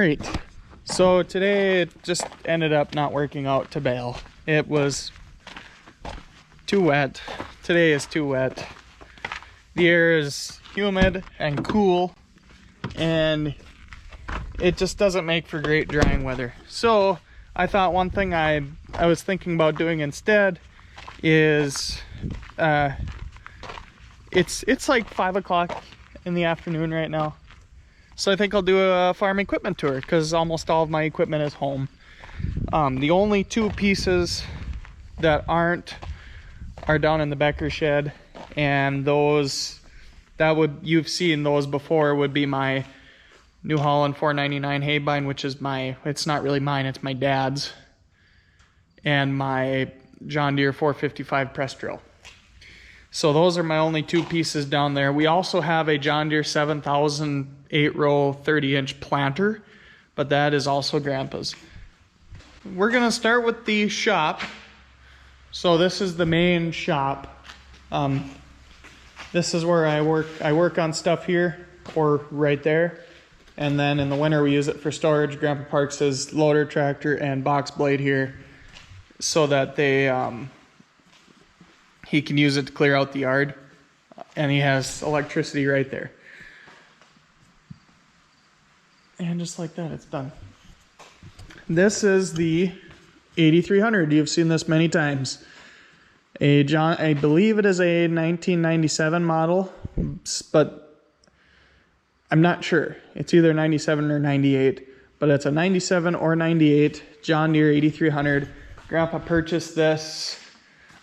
right, so today it just ended up not working out to bale. It was too wet. Today is too wet. The air is humid and cool, and it just doesn't make for great drying weather. So I thought one thing I was thinking about doing instead is it's like 5 o'clock in the afternoon right now. So I think I'll do a farm equipment tour because almost all of my equipment is home. The only two pieces that aren't are down in the Becker shed, and those you've seen those before would be my New Holland 499 Haybine, which is it's not really mine, it's my dad's, and my John Deere 455 press drill. So those are my only two pieces down there. We also have a John Deere 7000 8-row 30-inch planter, but that is also Grandpa's. We're gonna start with the shop. So this is the main shop. This is where I work. I work on stuff here or right there, and then in the winter we use it for storage. Grandpa parks his loader, tractor, and box blade here so that he can use it to clear out the yard, and he has electricity right there. And just like that, it's done. This is the 8300. You've seen this many times. I believe it is a 1997 model, but I'm not sure. It's either 97 or 98, but it's a 97 or 98 John Deere 8300. Grandpa purchased this,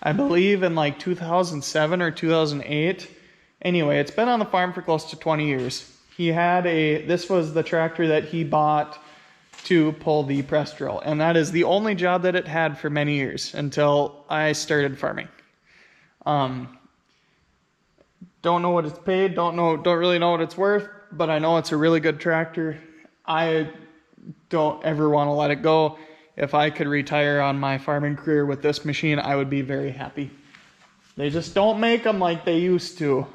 I believe, in like 2007 or 2008. Anyway, it's been on the farm for close to 20 years. This was the tractor that he bought to pull the press drill, and that is the only job that it had for many years until I started farming. Don't know what it's paid, don't really know what it's worth, but I know it's a really good tractor. I don't ever want to let it go. If I could retire on my farming career with this machine, I would be very happy. They just don't make them like they used to.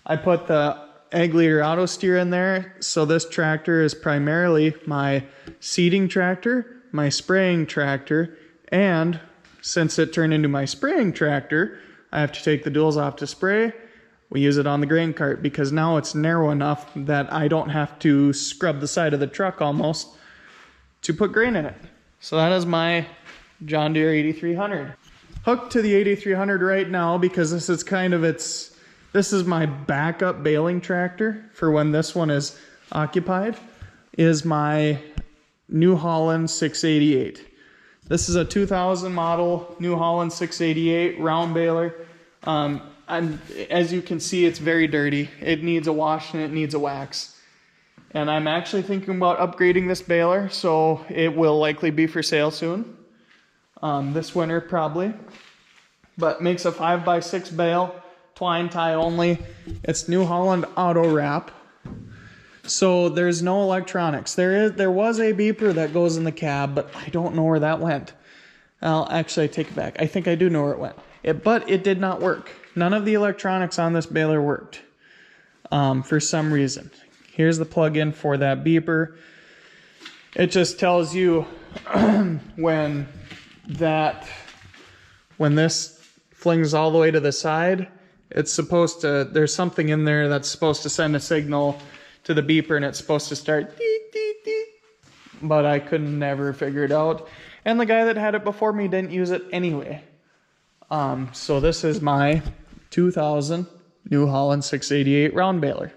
I put the Ag Leader auto steer in there, so this tractor is primarily my seeding tractor, my spraying tractor, and since it turned into my spraying tractor, I have to take the duals off to spray. We use it on the grain cart because now it's narrow enough that I don't have to scrub the side of the truck almost to put grain in it. So that is my John Deere 8300. Hooked to the 8300 right now because this is my backup baling tractor for when this one is occupied, is my New Holland 688. This is a 2000 model New Holland 688 round baler. And as you can see, it's very dirty. It needs a wash and it needs a wax. And I'm actually thinking about upgrading this baler, so it will likely be for sale soon. This winter probably. But makes a 5x6 bale. Twine tie only. It's New Holland auto wrap, so there's no electronics. There was a beeper that goes in the cab, but I don't know where that went. Actually, I take it back. I think I do know where it went. But it did not work. None of the electronics on this baler worked for some reason. Here's the plug-in for that beeper. It just tells you when this flings all the way to the side. It's supposed to, there's something in there that's supposed to send a signal to the beeper, and it's supposed to start deet, deet, deet. But I could never figure it out. And the guy that had it before me didn't use it anyway. So this is my 2000 New Holland 688 round baler.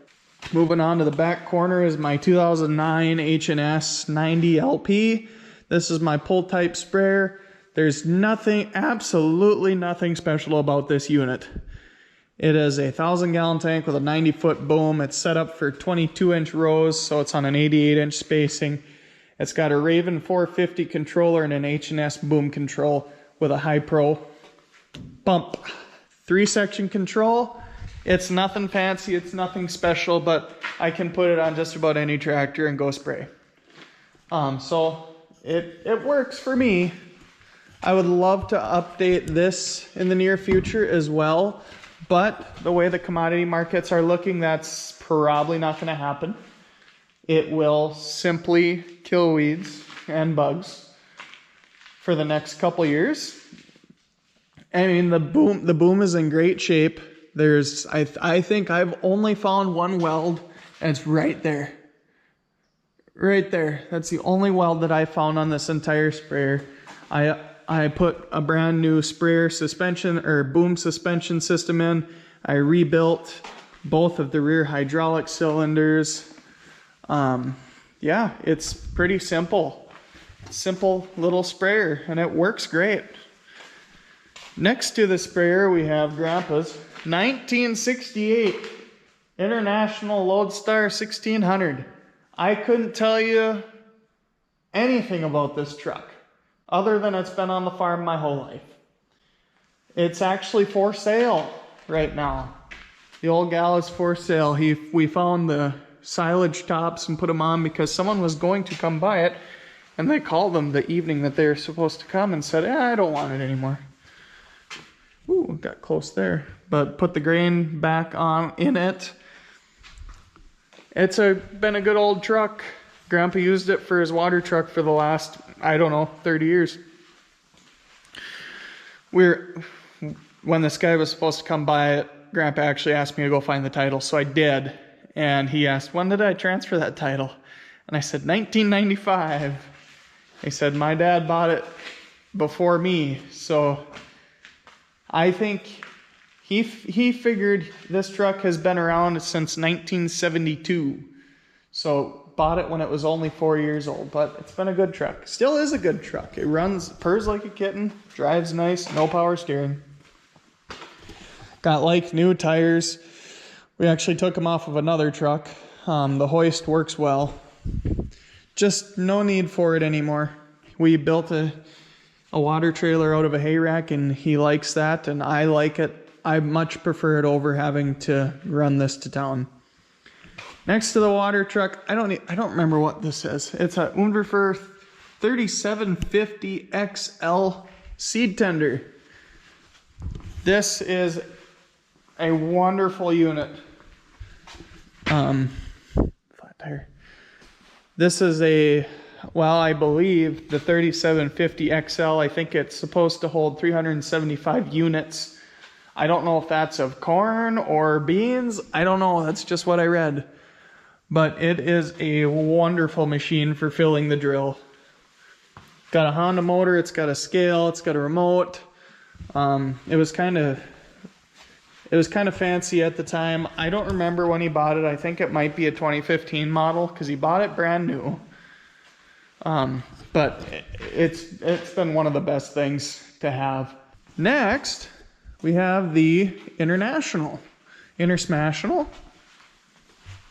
Moving on to the back corner is my 2009 H&S 90 LP. This is my pull type sprayer. There's absolutely nothing special about this unit. It is a 1,000-gallon tank with a 90-foot boom. It's set up for 22-inch rows, so it's on an 88-inch spacing. It's got a Raven 450 controller and an H&S boom control with a Hi-Pro pump. 3-section control. It's nothing fancy, it's nothing special, but I can put it on just about any tractor and go spray. So it works for me. I would love to update this in the near future as well. But the way the commodity markets are looking, that's probably not going to happen. It will simply kill weeds and bugs for the next couple years. I mean, the boom is in great shape. There's, I think I've only found one weld, and it's right there. Right there. That's the only weld that I found on this entire sprayer. I put a brand new sprayer suspension or boom suspension system in. I rebuilt both of the rear hydraulic cylinders. Yeah, it's pretty simple. Simple little sprayer, and it works great. Next to the sprayer, we have Grandpa's 1968 International Lodestar 1600. I couldn't tell you anything about this truck other than it's been on the farm my whole life. It's actually for sale right now. The old gal is for sale. We found the silage tops and put them on because someone was going to come buy it, and they called them the evening that they were supposed to come and said, I don't want it anymore. Ooh, got close there. But put the grain back on in it. It's been a good old truck. Grandpa used it for his water truck for the last, I don't know, 30 years. When this guy was supposed to come buy it, Grandpa actually asked me to go find the title, so I did. And he asked, when did I transfer that title? And I said, 1995. He said, my dad bought it before me, so I think he figured this truck has been around since 1972. So bought it when it was only 4 years old, but it's been a good truck. Still is a good truck. It purrs like a kitten, drives nice, no power steering. Got like new tires. We actually took them off of another truck. The hoist works well. Just no need for it anymore. We built a water trailer out of a hay rack, and he likes that, and I like it. I much prefer it over having to run this to town. Next to the water truck, I don't remember what this is. It's a Unverfer 3750 XL seed tender. This is a wonderful unit. Flat tire. This is I believe the 3750 XL, I think it's supposed to hold 375 units. I don't know if that's of corn or beans. I don't know. That's just what I read. But it is a wonderful machine for filling the drill. Got a Honda motor. It's got a scale. It's got a remote. It was kind of fancy at the time. I don't remember when he bought it. I think it might be a 2015 model because he bought it brand new. But it's been one of the best things to have. Next, we have the International.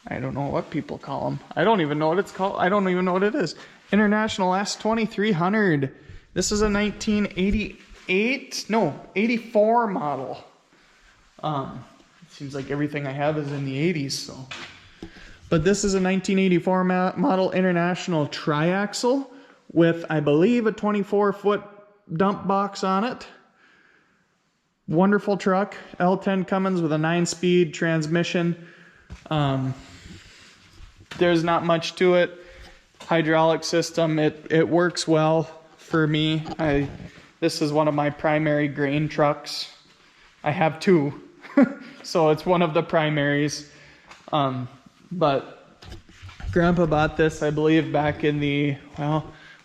I don't know what people call them. I don't even know what it's called. I don't even know what it is. International S2300. This is a 84 model. It seems like everything I have is in the 80s, so. But this is a 1984 model International triaxle with, I believe, a 24-foot dump box on it. Wonderful truck. L10 Cummins with a 9-speed transmission. There's not much to it. Hydraulic system, it works well for me. This is one of my primary grain trucks. I have two, so it's one of the primaries. But Grandpa bought this, I believe, back in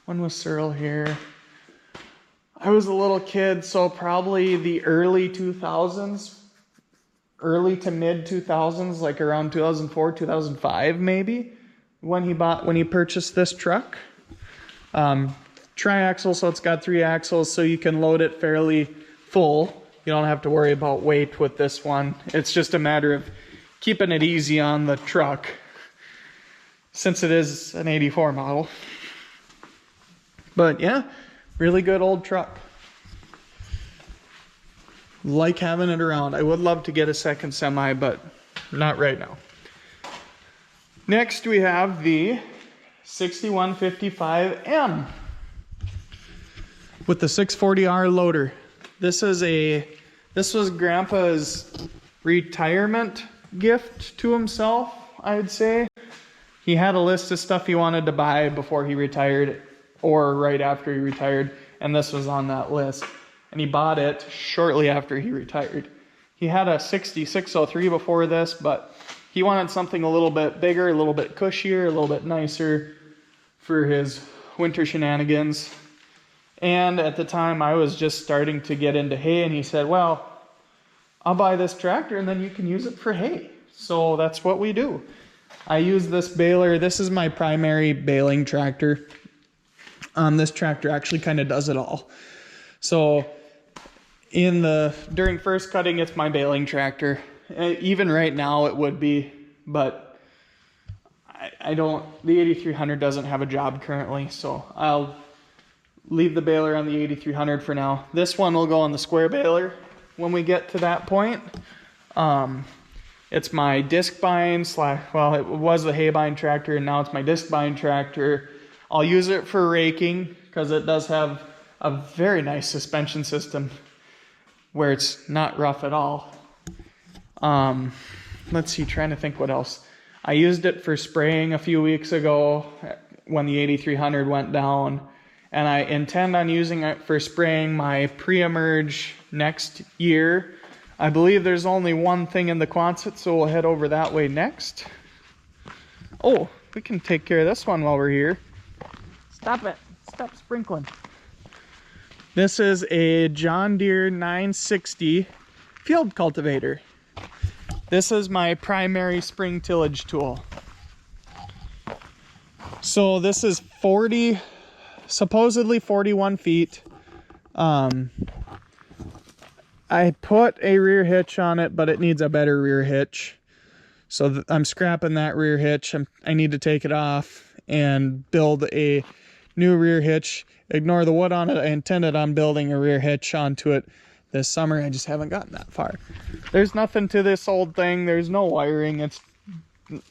when was Cyril here? I was a little kid, so probably the early 2000s, early to mid 2000s, like around 2004, 2005 maybe, when he purchased this truck. Triaxle, so it's got 3 axles, so you can load it fairly full. You don't have to worry about weight with this one. It's just a matter of keeping it easy on the truck, since it is an 84 model. But yeah, really good old truck. Like having it around. I would love to get a second semi, but not right now. Next we have the 6155M with the 640R loader. This was Grandpa's retirement gift to himself, I'd say. He had a list of stuff he wanted to buy before he retired or right after he retired, and this was on that list. And he bought it shortly after he retired. He had a 6603 before this, but he wanted something a little bit bigger, a little bit cushier, a little bit nicer for his winter shenanigans. And at the time, I was just starting to get into hay, and he said, well, I'll buy this tractor and then you can use it for hay. So that's what we do. I use this baler. This is my primary baling tractor. This tractor actually kind of does it all. So during first cutting, it's my baling tractor. Even right now it would be, but the 8300 doesn't have a job currently, so I'll leave the baler on the 8300 for now. This one will go on the square baler when we get to that point. It's my disc bind well, it was the hay bind tractor, and now it's my disc bind tractor. I'll use it for raking because it does have a very nice suspension system where it's not rough at all. Let's see, trying to think what else. I used it for spraying a few weeks ago when the 8300 went down, and I intend on using it for spraying my pre-emerge next year. I believe there's only one thing in the Quonset, so we'll head over that way next. Oh, we can take care of this one while we're here. Stop it. Stop sprinkling. This is a John Deere 960 field cultivator. This is my primary spring tillage tool. So this is supposedly 41 feet. I put a rear hitch on it, but it needs a better rear hitch. So I'm scrapping that rear hitch. I need to take it off and build a new rear hitch. Ignore the wood on it. I intended on building a rear hitch onto it this summer. I just haven't gotten that far. There's nothing to this old thing. There's no wiring. Its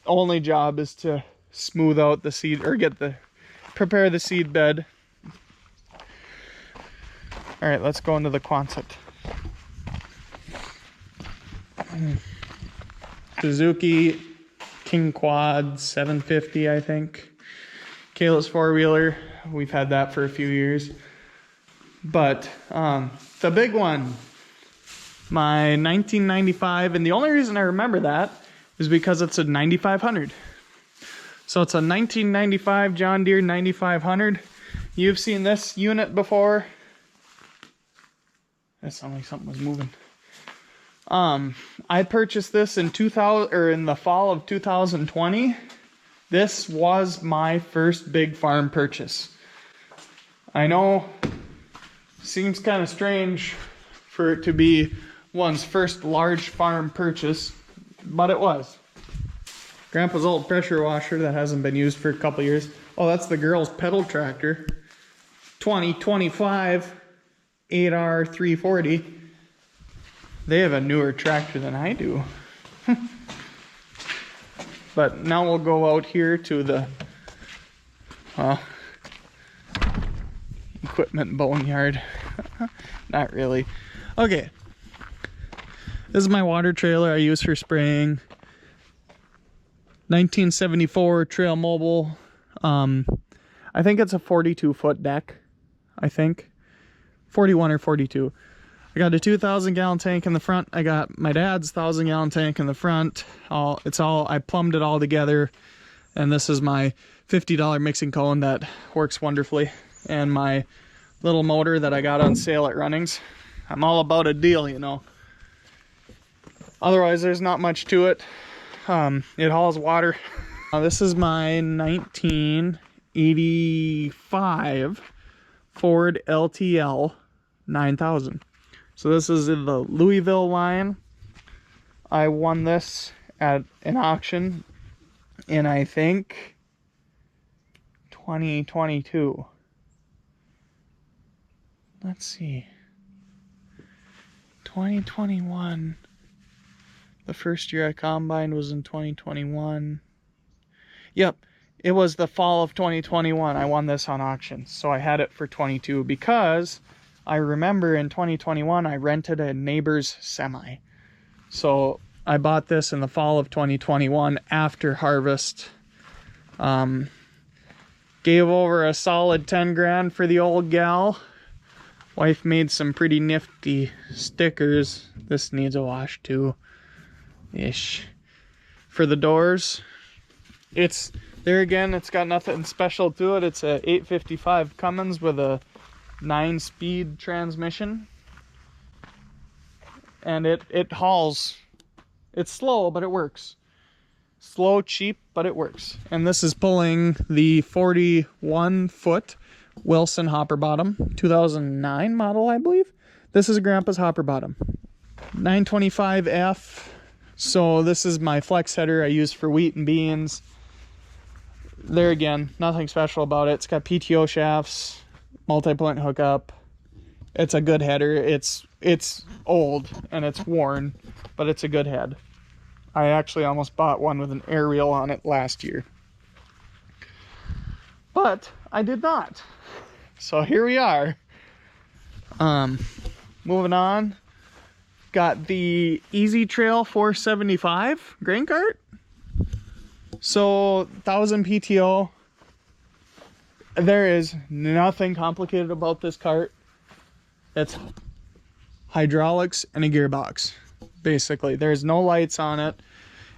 only job is to smooth out the seed or prepare the seed bed. All right, let's go into the Quonset. Suzuki King Quad 750, I think. Kayla's four-wheeler. We've had that for a few years. But the big one, my 1995, and the only reason I remember that is because it's a 9500. So it's a 1995 John Deere 9500. You've seen this unit before. That sounded like something was moving. I purchased this in the fall of 2020. This was my first big farm purchase. I know, seems kind of strange for it to be one's first large farm purchase, but it was. Grandpa's old pressure washer that hasn't been used for a couple years. Oh, that's the girls' pedal tractor. 2025 8R 340. They have a newer tractor than I do. But now we'll go out here to the equipment boneyard. Not really. Okay. This is my water trailer I use for spraying. 1974 Trail Mobile. I think it's a 42-foot deck. I think. 41 or 42. I got a 2,000-gallon tank in the front. I got my dad's 1,000-gallon tank in the front. I plumbed it all together. And this is my $50 mixing cone that works wonderfully. And my little motor that I got on sale at Runnings. I'm all about a deal, you know. Otherwise, there's not much to it. It hauls water. This is my 1985 Ford LTL 9000. So this is in the Louisville line. I won this at an auction in, I think, 2022. Let's see. 2021. The first year I combined was in 2021. Yep, it was the fall of 2021. I won this on auction. So I had it for 22 because I remember in 2021 I rented a neighbor's semi. So I bought this in the fall of 2021 after harvest. Gave over a solid 10 grand for the old gal. Wife made some pretty nifty stickers. This needs a wash too. Ish. For the doors, it's there again, it's got nothing special to it. It's a 855 Cummins with a 9-speed transmission. And it hauls. It's slow, but it works. Slow, cheap, but it works. And this is pulling the 41-foot Wilson hopper bottom, 2009 model, I believe. This is Grandpa's hopper bottom, 925F. So this is my flex header I use for wheat and beans. There again, nothing special about it. It's got PTO shafts, multi-point hookup. It's a good header. It's old and it's worn, but it's a good head. I actually almost bought one with an aerial on it last year, but I did not. So here we are. Moving on. Got the Easy Trail 475 grain cart. So 1000 PTO. There is nothing complicated about this cart. It's hydraulics and a gearbox. Basically, there's no lights on it.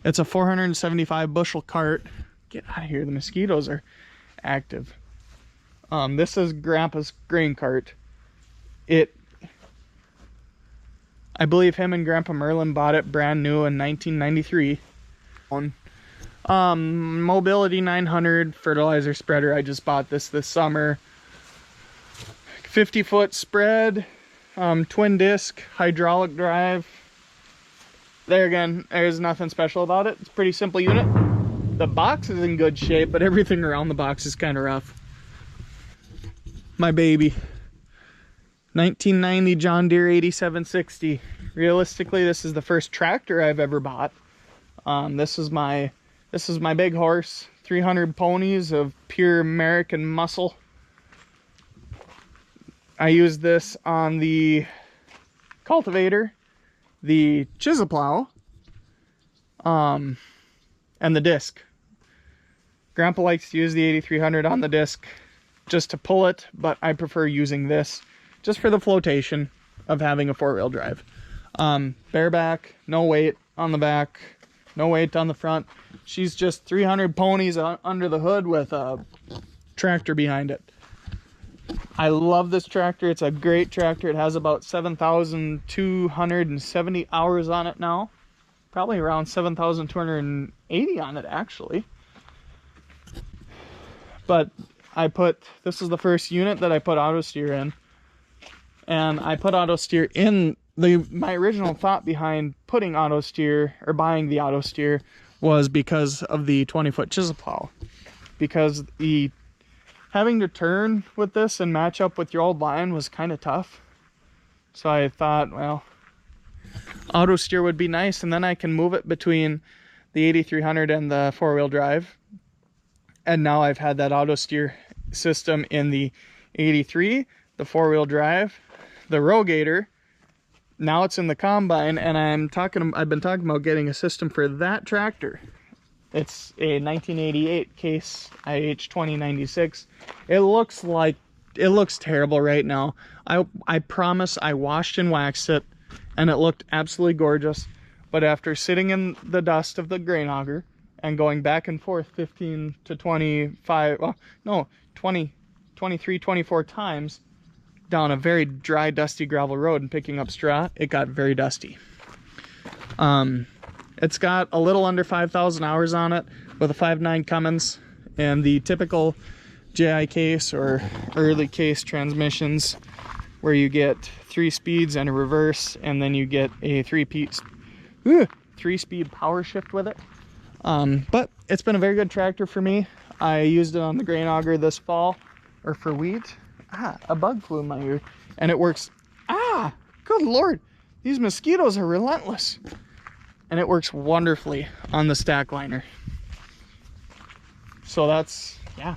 It's a 475 bushel cart. Get out of here, the mosquitoes are active. This is Grandpa's grain cart. I believe him and Grandpa Merlin bought it brand new in 1993. Mobility 900 fertilizer spreader. I just bought this summer. 50-foot spread, twin disc, hydraulic drive. There again, there's nothing special about it. It's a pretty simple unit. The box is in good shape, but everything around the box is kind of rough. My baby. 1990 John Deere 8760. Realistically, this is the first tractor I've ever bought. This is my big horse. 300 ponies of pure American muscle. I use this on the cultivator, the chisel plow, and the disc. Grandpa likes to use the 8300 on the disc just to pull it, but I prefer using this just for the flotation of having a 4-wheel drive. Bareback, no weight on the back, no weight on the front. She's just 300 ponies under the hood with a tractor behind it. I love this tractor. It's a great tractor. It has about 7,270 hours on it now. Probably around 7,280 on it, actually. But this is the first unit that I put auto steer in. And I put auto steer in. My original thought behind putting auto steer, or buying the auto steer, was because of the 20-foot chisel plow. Because having to turn with this and match up with your old line was kind of tough. So I thought, well, auto steer would be nice, and then I can move it between the 8300 and the 4-wheel drive. And now I've had that auto steer system in the 83, the 4-wheel drive, the Rogator. Now it's in the combine, and I've been talking about getting a system for that tractor. It's a 1988 Case IH 2096. It looks terrible right now. I promise I washed and waxed it, and it looked absolutely gorgeous. But after sitting in the dust of the grain auger and going back and forth 15 to 25, well, no, 20, 23, 24 times down a very dry, dusty gravel road and picking up straw, it got very dusty. It's got a little under 5,000 hours on it with a 5.9 Cummins and the typical JI case or early case transmissions where you get 3 speeds and a reverse, and then you get a 3-speed power shift with it. But it's been a very good tractor for me. I used it on the grain auger this fall, or for wheat. A bug flew in my ear, and it works. Good Lord, these mosquitoes are relentless. And it works wonderfully on the stack liner. So that's, yeah,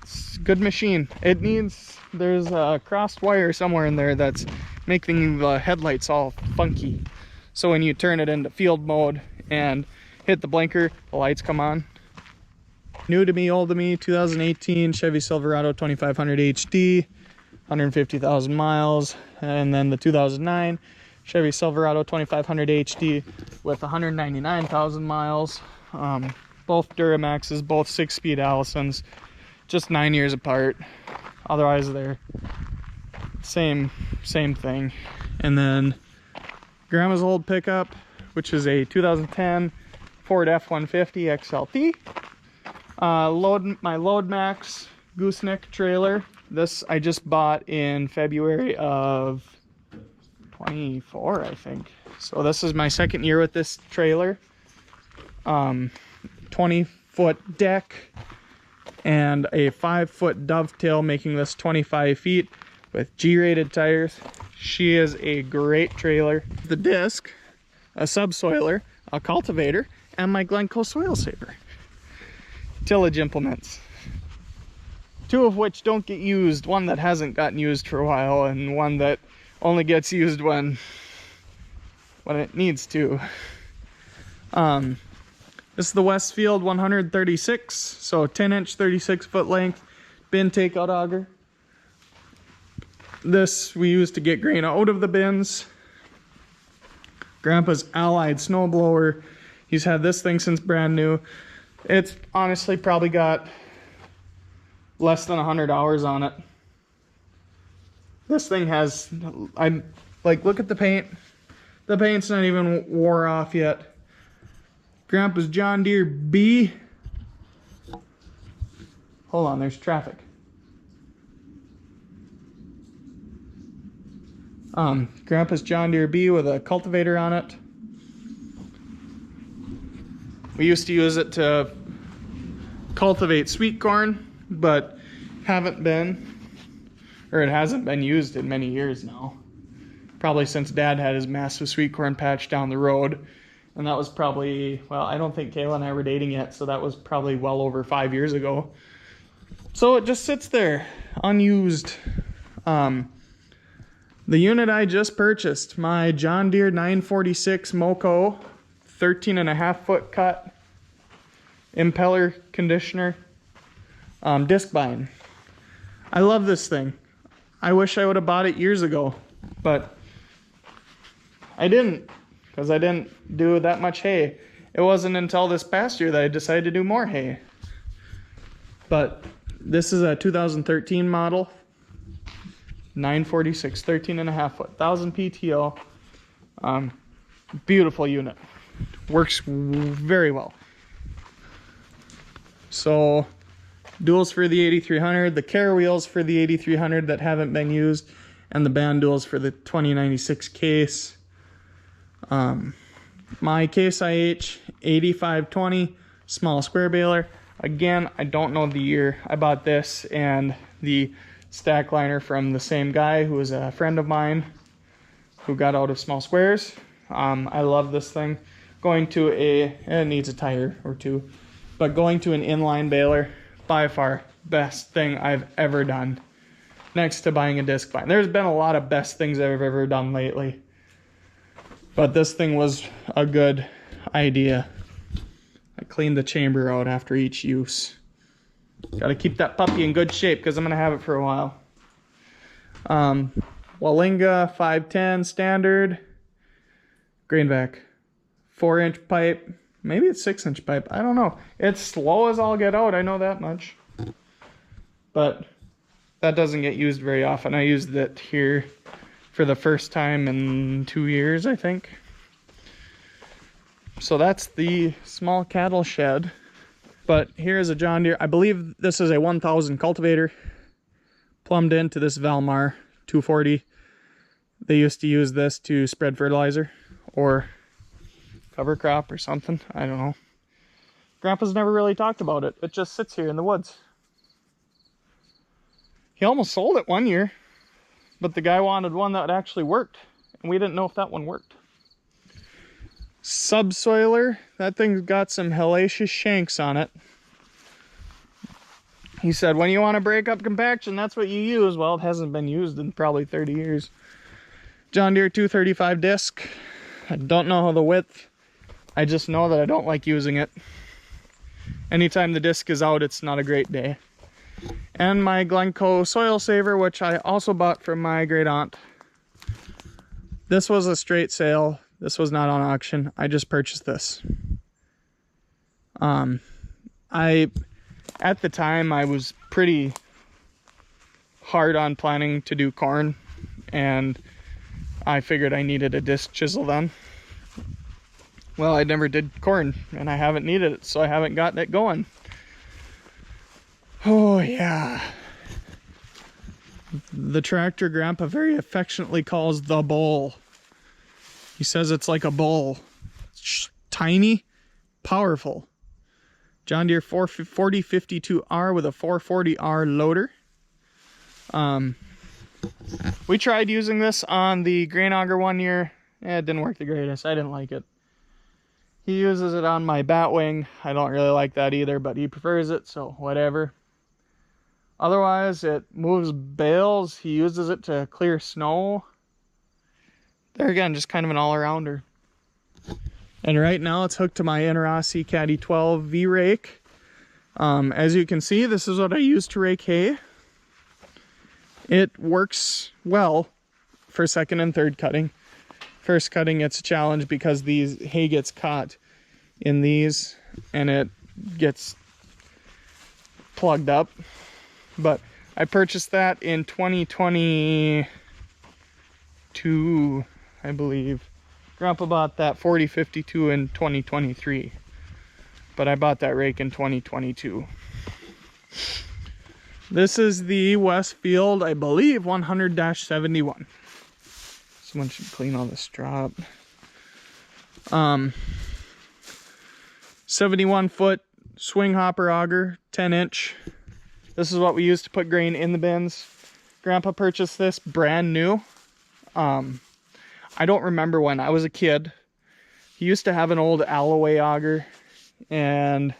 it's a good machine. There's a crossed wire somewhere in there that's making the headlights all funky. So when you turn it into field mode and hit the blinker, the lights come on. New to me, old to me, 2018 Chevy Silverado 2500 HD, 150,000 miles. And then the 2009 Chevy Silverado 2500 HD with 199,000 miles. Both Duramaxes, both 6-speed Allisons, just 9 years apart. Otherwise they're same thing. And then grandma's old pickup, which is a 2010 Ford F-150 XLT. My Loadmax gooseneck trailer. This I just bought in February of 24, I think. So this is my second year with this trailer. 20-foot deck and a 5-foot dovetail, making this 25 feet with G-rated tires. She is a great trailer. The disc, a subsoiler, a cultivator, and my Glencoe soil saver. Tillage implements. 2 of which don't get used. One that hasn't gotten used for a while, and one that only gets used when it needs to. This is the Westfield 136, so 10-inch, 36-foot length bin takeout auger. This we use to get grain out of the bins. Grandpa's Allied snowblower. He's had this thing since brand new. It's honestly probably got less than 100 hours on it. This thing has, I'm like, look at the paint. The paint's not even wore off yet. Grandpa's John Deere B. Hold on, there's traffic. Grandpa's John Deere B with a cultivator on it. We used to use it to cultivate sweet corn, but it hasn't been used in many years now. Probably since Dad had his massive sweet corn patch down the road. And that was probably, well, I don't think Kayla and I were dating yet, so that was probably well over 5 years ago. So it just sits there, unused. The unit I just purchased, my John Deere 946 Moco, 13.5-foot cut, impeller conditioner, disc bind. I love this thing. I wish I would have bought it years ago, but I didn't, because I didn't do that much hay. It wasn't until this past year that I decided to do more hay. But this is a 2013 model, 946, 13.5-foot, 1000 PTO. Beautiful unit. Works very well. So, duals for the 8300, the Care wheels for the 8300 that haven't been used, and the band duals for the 2096 case. My Case IH 8520 small square baler. Again, I don't know the year. I bought this and the stack liner from the same guy who was a friend of mine who got out of small squares. I love this thing. Going to it needs a tire or two, but going to an inline baler, by far best thing I've ever done, next to buying a disc bind. There's been a lot of best things I've ever done lately, but this thing was a good idea. I cleaned the chamber out after each use. Got to keep that puppy in good shape because I'm going to have it for a while. Wallinga 510 standard grain vac, 4-inch pipe, maybe it's 6-inch pipe, I don't know. It's slow as all get out, I know that much, but that doesn't get used very often. I used it here for the first time in 2 years, I think. So that's the small cattle shed. But here's a John Deere, I believe this is a 1000 cultivator plumbed into this Valmar 240. They used to use this to spread fertilizer or cover crop or something, I don't know. Grandpa's never really talked about it. It just sits here in the woods. He almost sold it one year, but the guy wanted one that actually worked, and we didn't know if that one worked. Subsoiler, that thing's got some hellacious shanks on it. He said, when you want to break up compaction, that's what you use. Well, it hasn't been used in probably 30 years. John Deere 235 disc. I don't know the width. I just know that I don't like using it. anytime the disc is out, it's not a great day. And my Glencoe soil saver, which I also bought from my great aunt. This was a straight sale. This was not on auction. I just purchased this. At the time, I was pretty hard on planning to do corn, and I figured I needed a disc chisel then. Well, I never did corn, and I haven't needed it, so I haven't gotten it going. Oh yeah. The tractor Grandpa very affectionately calls the bull. He says it's like a bull. It's tiny, powerful. John Deere 4052R with a 440R loader. We tried using this on the grain auger one year. It didn't work the greatest. I didn't like it. He uses it on my Batwing. I don't really like that either, but he prefers it, so whatever. Otherwise, it moves bales. He uses it to clear snow. There again, just kind of an all-arounder. And right now it's hooked to my Inarasi Caddy 12 V-Rake. As you can see, this is what I use to rake hay. It works well for second and third cutting. First cutting, it's a challenge because these hay gets caught in these and it gets plugged up. But I purchased that in 2022, I believe. Grandpa bought that 4052 in 2023, but I bought that rake in 2022. This is the Westfield, I believe, 100-71. Someone should clean all this straw up. 71-foot swing hopper auger, 10-inch. This is what we use to put grain in the bins. Grandpa purchased this brand new. I don't remember when. I was a kid. He used to have an old Alloway auger, and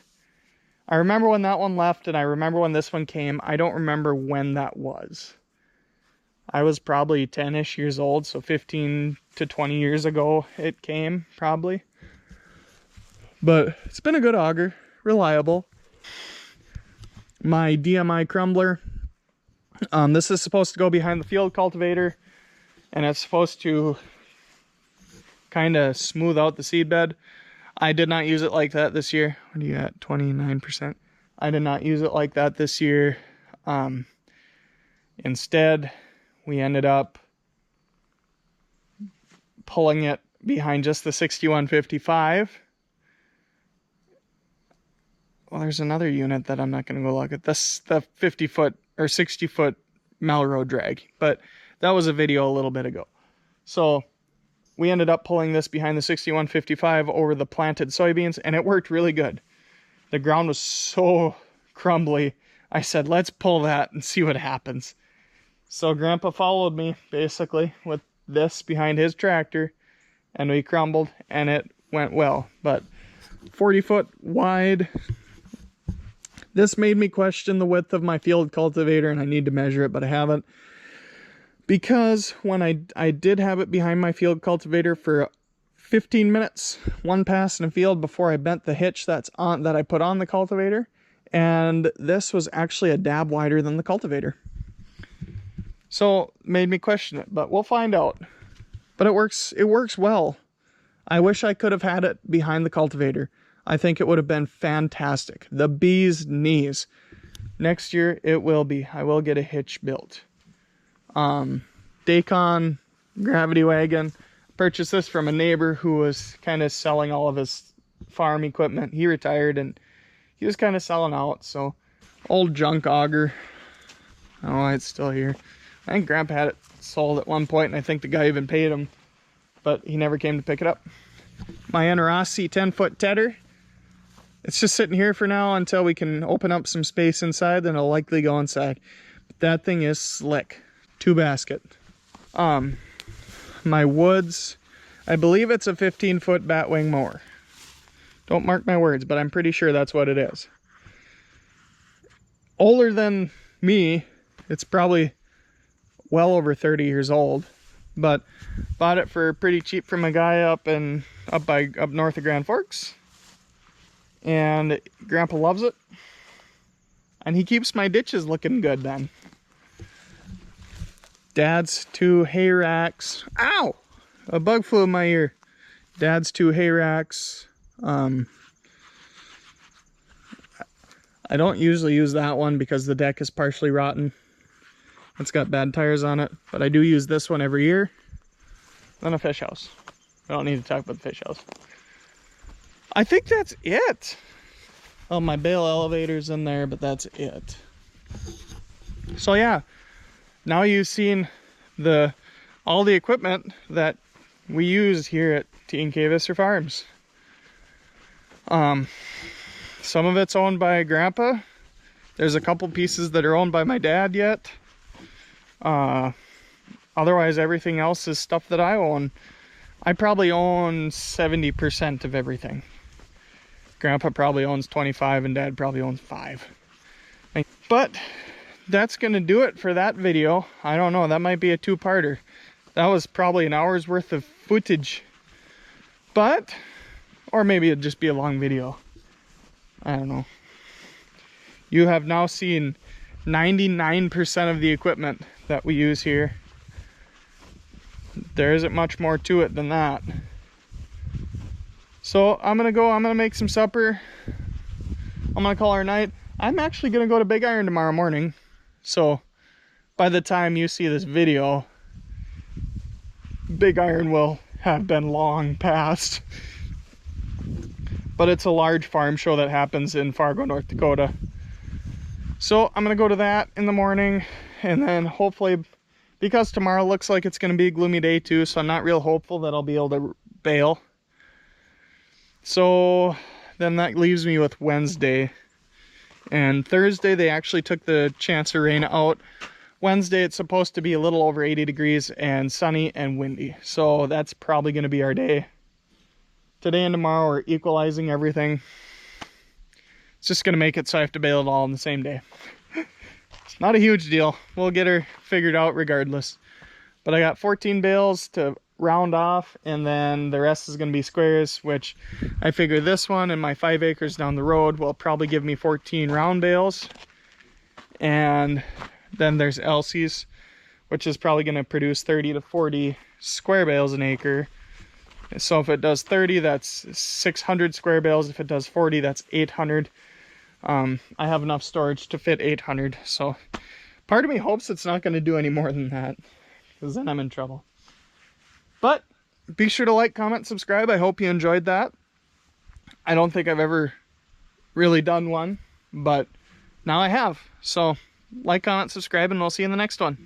I remember when that one left, and I remember when this one came. I don't remember when that was. I was probably 10-ish years old, so 15 to 20 years ago it came, probably. But it's been a good auger, reliable. My DMI crumbler. This is supposed to go behind the field cultivator, and it's supposed to kind of smooth out the seed bed. I did not use it like that this year. What are you at? 29%. I did not use it like that this year. Instead, we ended up pulling it behind just the 6155. Well, there's another unit that I'm not going to go look at. This, the 50-foot or 60-foot Melrose drag, but that was a video a little bit ago. So we ended up pulling this behind the 6155 over the planted soybeans, and it worked really good. The ground was so crumbly. I said, let's pull that and see what happens. So Grandpa followed me basically with this behind his tractor, and we crumbled, and it went well. But 40-foot wide. This made me question the width of my field cultivator, and I need to measure it, but I haven't. Because when I did have it behind my field cultivator for 15 minutes, one pass in a field before I bent the hitch that I put on the cultivator, and this was actually a dab wider than the cultivator. So made me question it, but we'll find out. But it works well. I wish I could have had it behind the cultivator. I think it would have been fantastic. The bee's knees. Next year it will be. I will get a hitch built. Dacon gravity wagon. Purchased this from a neighbor who was kind of selling all of his farm equipment. He retired and he was kind of selling out. So old junk auger. I don't know why it's still here. I think Grandpa had it sold at one point, and I think the guy even paid him, but he never came to pick it up. My Inarasi 10-foot tedder. It's just sitting here for now until we can open up some space inside, then it'll likely go inside. But that thing is slick. 2-basket. My Woods, I believe it's a 15-foot batwing mower. Don't mark my words, but I'm pretty sure that's what it is. Older than me, it's probably well over 30 years old, but bought it for pretty cheap from a guy up north of Grand Forks. And Grandpa loves it. And he keeps my ditches looking good then. Dad's 2 hay racks. Ow! A bug flew in my ear. Dad's 2 hay racks. I don't usually use that one because the deck is partially rotten. It's got bad tires on it, but I do use this one every year. Then a fish house. I don't need to talk about the fish house. I think that's it. Oh, my bale elevator's in there, but that's it. So yeah, now you've seen all the equipment that we use here at T&K Visser Farms. Some of it's owned by Grandpa. There's a couple pieces that are owned by my dad yet. Otherwise, everything else is stuff that I own. I probably own 70% of everything. Grandpa probably owns 25 and Dad probably owns 5. But that's gonna do it for that video. I don't know, that might be a 2-parter. That was probably an hour's worth of footage. But, or maybe it'd just be a long video. I don't know. You have now seen 99% of the equipment that we use here. There isn't much more to it than that. So I'm gonna make some supper. I'm gonna call our night. I'm actually gonna go to Big Iron tomorrow morning. So by the time you see this video, Big Iron will have been long past. But it's a large farm show that happens in Fargo, North Dakota. So I'm gonna go to that in the morning, and then hopefully, because tomorrow looks like it's gonna be a gloomy day too, so I'm not real hopeful that I'll be able to bale. So then that leaves me with Wednesday. And Thursday they actually took the chance of rain out. Wednesday it's supposed to be a little over 80 degrees and sunny and windy. So that's probably gonna be our day. Today and tomorrow are equalizing everything. It's just gonna make it so I have to bale it all in the same day. It's not a huge deal. We'll get her figured out regardless. But I got 14 bales to round off, and then the rest is gonna be squares, which I figure this one and my 5 acres down the road will probably give me 14 round bales. And then there's Elsie's, which is probably gonna produce 30 to 40 square bales an acre. So if it does 30, that's 600 square bales. If it does 40, that's 800. I have enough storage to fit 800. So part of me hopes it's not going to do any more than that, because then I'm in trouble. But be sure to like, comment, subscribe. I hope you enjoyed that. I don't think I've ever really done one, but now I have. So like, comment, subscribe, and we'll see you in the next one.